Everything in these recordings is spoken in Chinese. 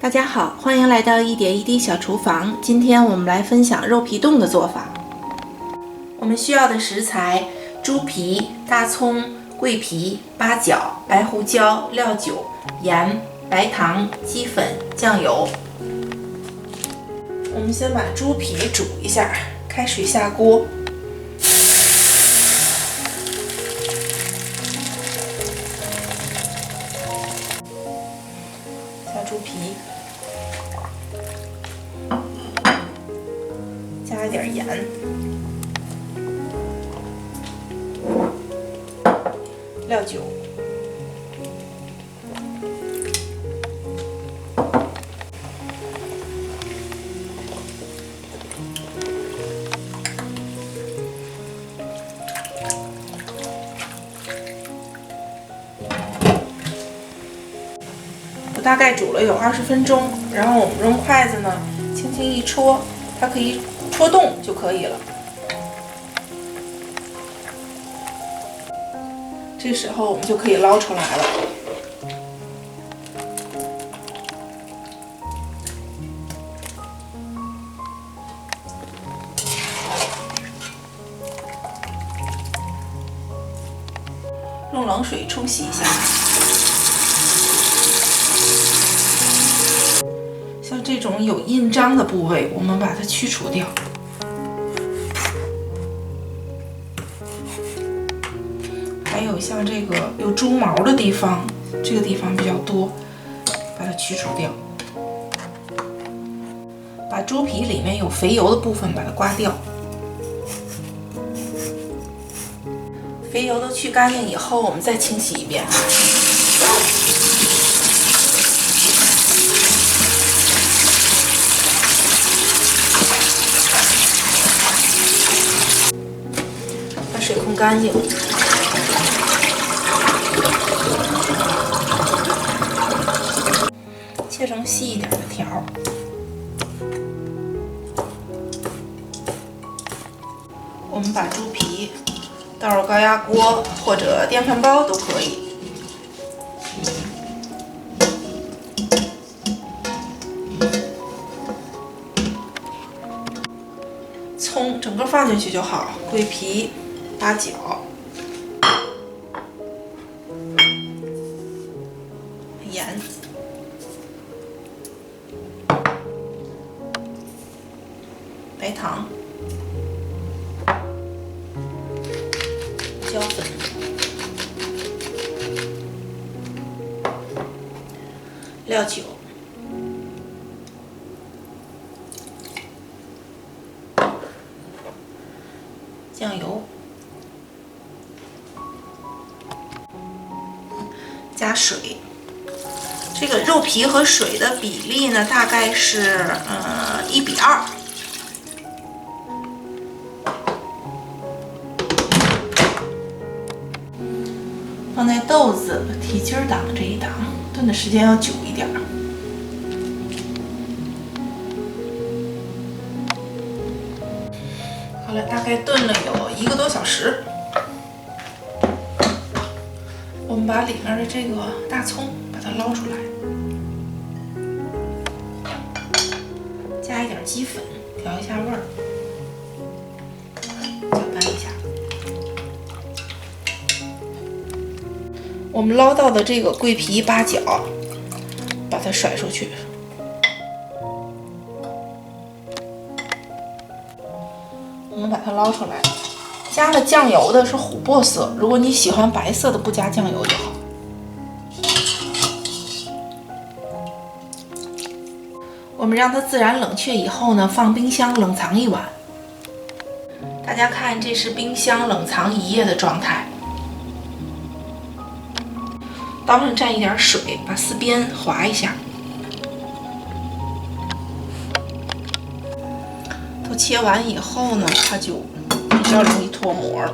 大家好，欢迎来到一点一滴小厨房。今天我们来分享肉皮冻的做法。我们需要的食材：猪皮、大葱、桂皮、八角、白胡椒、料酒、盐、白糖、鸡粉、酱油。我们先把猪皮煮一下，开水下锅。下猪皮，加一点盐，料酒，大概煮了有20分钟，然后我们用筷子呢轻轻一戳，它可以戳动就可以了。这时候我们就可以捞出来了。用冷水冲洗一下。像这种有印章的部位，我们把它去除掉。还有像这个有猪毛的地方，这个地方比较多，把它去除掉。把猪皮里面有肥油的部分把它刮掉。肥油都去干净以后，我们再清洗一遍。水控干净，切成细一点的条。我们把猪皮倒入高压锅或者电饭煲都可以。葱整个放进去就好，桂皮。八角、盐、白糖、椒粉、料酒、酱油。加水，这个肉皮和水的比例呢，大概是1比2。放在豆子提筋档这一档，炖的时间要久一点。好了，大概炖了有1个多小时。我们把里面的这个大葱把它捞出来，加一点鸡粉调一下味儿，搅拌一下。我们捞到的这个桂皮、八角，把它甩出去。我们把它捞出来。加了酱油的是琥珀色，如果你喜欢白色的，不加酱油就好。我们让它自然冷却以后呢，放冰箱冷藏1晚。大家看，这是冰箱冷藏1夜的状态。刀上蘸一点水，把4边划一下。都切完以后呢，它就比较容易脱模了。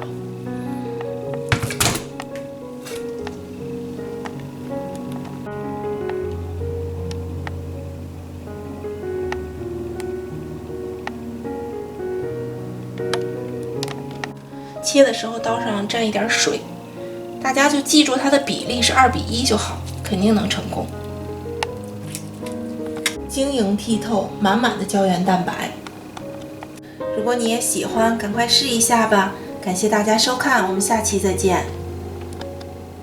切的时候刀上蘸一点水，大家就记住它的比例是2比1就好，肯定能成功。晶莹剔透，满满的胶原蛋白。如果你也喜欢，赶快试一下吧！感谢大家收看，我们下期再见。